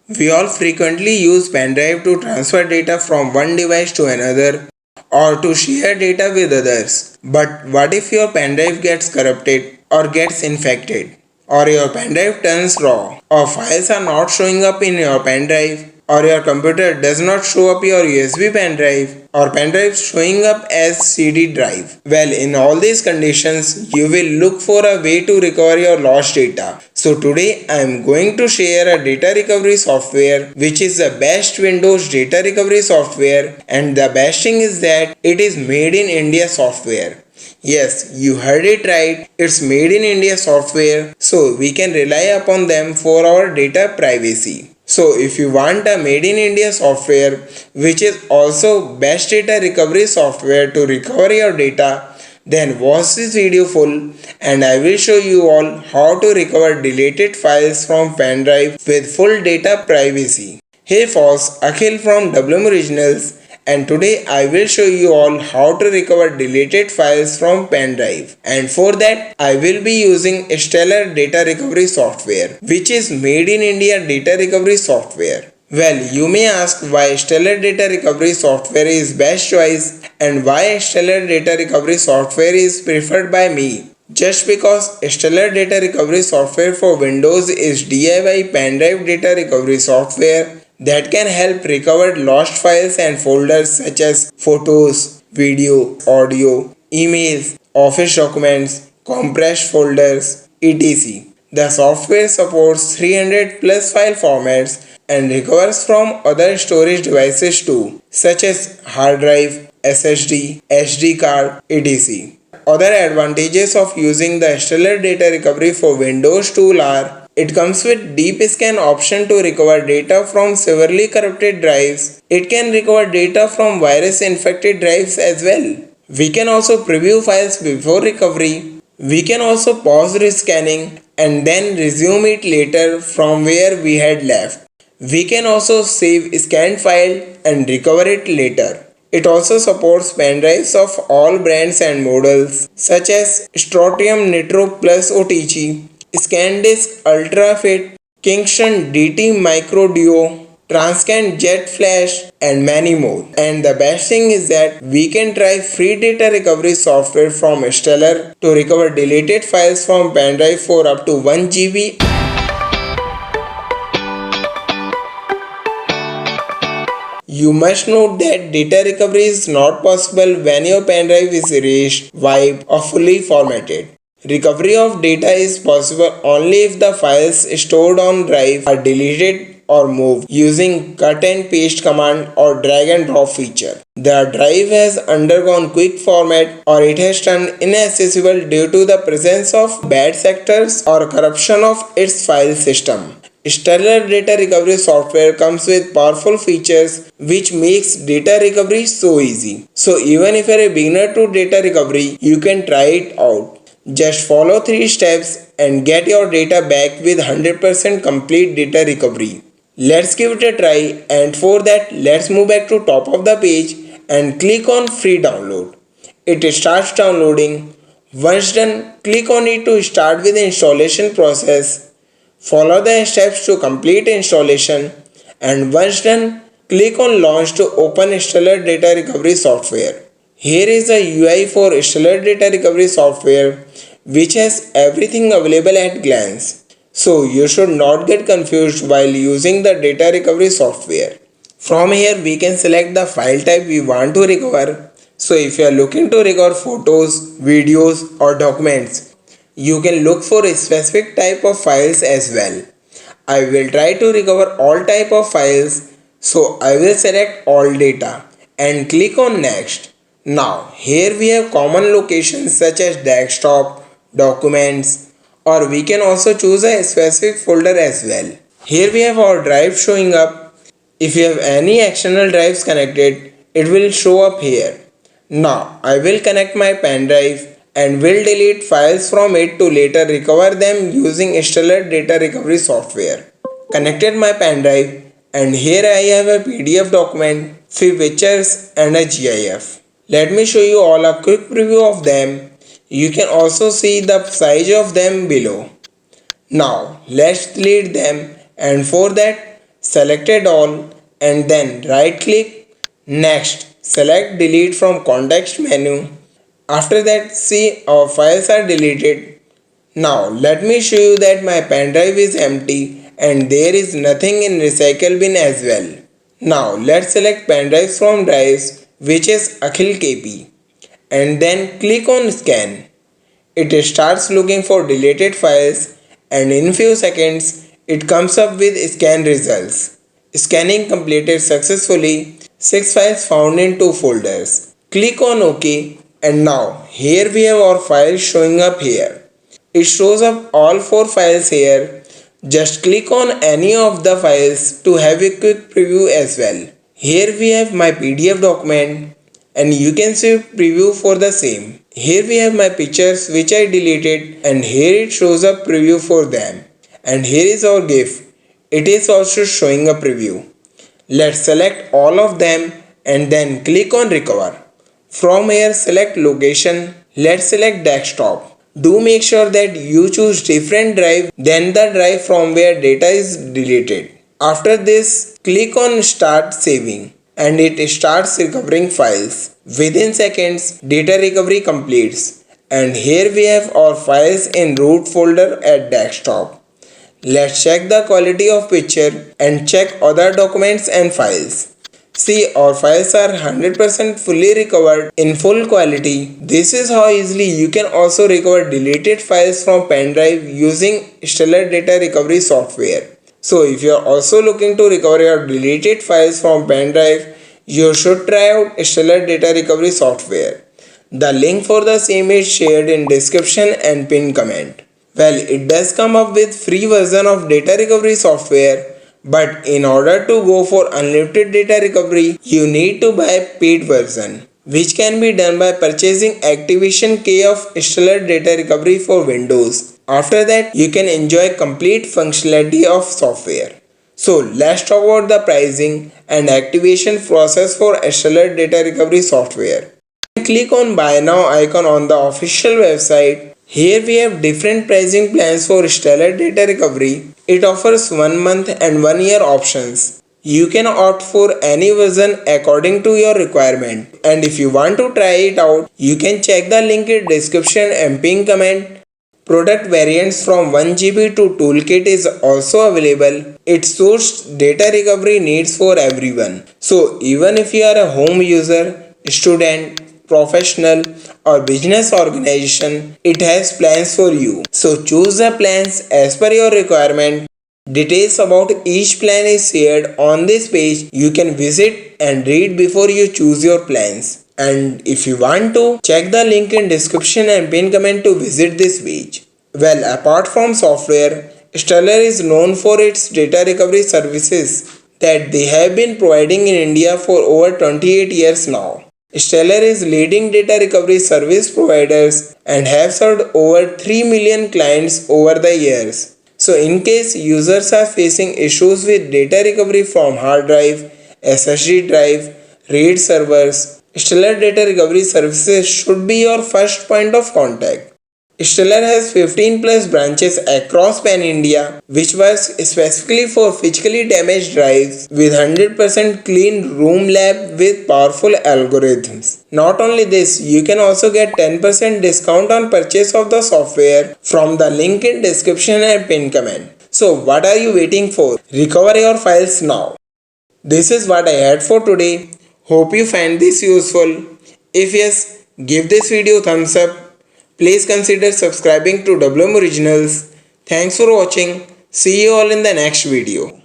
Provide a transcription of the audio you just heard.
We all frequently use Pendrive to transfer data from one device to another or to share data with others. But what if your pendrive gets corrupted or gets infected? Or your pendrive turns raw, or files are not showing up in your pendrive, or your computer does not show up your USB pendrive, or pendrive showing up as CD drive. Well, in all these conditions, you will look for a way to recover your lost data. So today I am going to share a data recovery software which is the best Windows data recovery software, and the best thing is that it is made in India software. Yes, you heard it right. It's made in India software, so we can rely upon them for our data privacy. So if you want a made in India software which is also best data recovery software to recover your data, then watch this video full and I will show you all how to recover deleted files from pendrive with full data privacy. Hey folks, Akhil from WM Originals, and today I will show you all how to recover deleted files from pendrive, and for that I will be using Stellar Data Recovery software which is made in India data recovery software. Well, you may ask why Stellar Data Recovery software is best choice and why Stellar Data Recovery software is preferred by me. Just because Stellar Data Recovery software for Windows is DIY pendrive data recovery software that can help recover lost files and folders such as photos, video, audio, emails, office documents, compressed folders, etc. The software supports 300 plus file formats and recovers from other storage devices too, such as hard drive, SSD, SD card, etc. Other advantages of using the Stellar Data Recovery for Windows tool are it comes with deep scan option to recover data from severely corrupted drives. It can recover data from virus infected drives as well. We can also preview files before recovery. We can also pause rescanning and then resume it later from where we had left. We can also save scanned file and recover it later. It also supports pendrives of all brands and models such as Strontium Nitro Plus OTG, ScanDisk Ultra Fit, Kingston DT Micro Duo, Transcan Jet Flash, and many more. And the best thing is that we can try free data recovery software from Stellar to recover deleted files from pendrive for up to 1 GB. You must note that data recovery is not possible when your pendrive is erased, wiped, or fully formatted. Recovery of data is possible only if the files stored on drive are deleted or moved using cut and paste command or drag and drop feature. The drive has undergone quick format or it has turned inaccessible due to the presence of bad sectors or corruption of its file system. Stellar Data Recovery software comes with powerful features which makes data recovery so easy. So even if you're a beginner to data recovery, you can try it out. Just follow 3 steps and get your data back with 100% complete data recovery. Let's give it a try, and for that let's move back to top of the page and click on free download. It starts downloading. Once done, click on it to start with the installation process. Follow the steps to complete installation, and once done, click on launch to open Stellar Data Recovery software. Here is the UI for Stellar Data Recovery software which has everything available at glance. So you should not get confused while using the data recovery software. From here we can select the file type we want to recover. So if you are looking to recover photos, videos or documents, you can look for a specific type of files as well. I will try to recover all type of files, so I will select all data and click on next. Now here we have common locations such as desktop, documents, or we can also choose a specific folder as well. Here we have our drive showing up. If you have any external drives connected, it will show up here. Now I will connect my pen drive and will delete files from it to later recover them using Stellar Data Recovery software. Connected my pen drive, and here I have a PDF document, few pictures and a GIF. Let me show you all a quick preview of them. You can also see the size of them below. Now let's delete them, and for that select it all and then right click, next select delete from context menu. After that, see our files are deleted. Now let me show you that my pen drive is empty and there is nothing in recycle bin as well. Now let's select pen drives from drives, which is Akhil KP, and then click on scan. It starts looking for deleted files and in few seconds it comes up with scan results. Scanning completed successfully, 6 files found in 2 folders. Click on OK and now here we have our files showing up here. It shows up all 4 files here. Just click on any of the files to have a quick preview as well. Here we have my PDF document and you can see preview for the same. Here we have my pictures which I deleted and here it shows up preview for them. And here is our GIF. It is also showing a preview. Let's select all of them and then click on recover. From here select location. Let's select desktop. Do make sure that you choose different drive than the drive from where data is deleted. After this, click on start saving and it starts recovering files. Within seconds, data recovery completes. And here we have our files in root folder at desktop. Let's check the quality of picture and check other documents and files. See, our files are 100% fully recovered in full quality. This is how easily you can also recover deleted files from Pendrive using Stellar Data Recovery software. So if you are also looking to recover your deleted files from Pendrive, you should try out Stellar Data Recovery software. The link for the same is shared in description and pinned comment. Well, it does come up with free version of data recovery software, but in order to go for unlimited data recovery, you need to buy paid version, which can be done by purchasing Activation Key of Stellar Data Recovery for Windows. After that, you can enjoy complete functionality of software. So let's talk about the pricing and activation process for Stellar Data Recovery software. Click on buy now icon on the official website. Here we have different pricing plans for Stellar Data Recovery. It offers 1 month and 1 year options. You can opt for any version according to your requirement. And if you want to try it out, you can check the link in description and pin comment. Product variants from 1 GB to toolkit is also available. It suits data recovery needs for everyone. So even if you are a home user, student, professional or business organization, it has plans for you. So choose the plans as per your requirement. Details about each plan is shared on this page. You can visit and read before you choose your plans. And if you want to, check the link in description and pin comment to visit this page. Well, apart from software, Stellar is known for its data recovery services that they have been providing in India for over 28 years now. Stellar is leading data recovery service providers and have served over 3 million clients over the years. So in case users are facing issues with data recovery from hard drive, SSD drive, RAID servers, Stellar Data Recovery Services should be your first point of contact. Stellar has 15 plus branches across Pan India, which works specifically for physically damaged drives with 100% clean room lab with powerful algorithms. Not only this, you can also get 10% discount on purchase of the software from the link in description and pin comment. So what are you waiting for? Recover your files now. This is what I had for today. Hope you find this useful. If yes, give this video thumbs up. Please consider subscribing to WM Originals. Thanks for watching. See you all in the next video.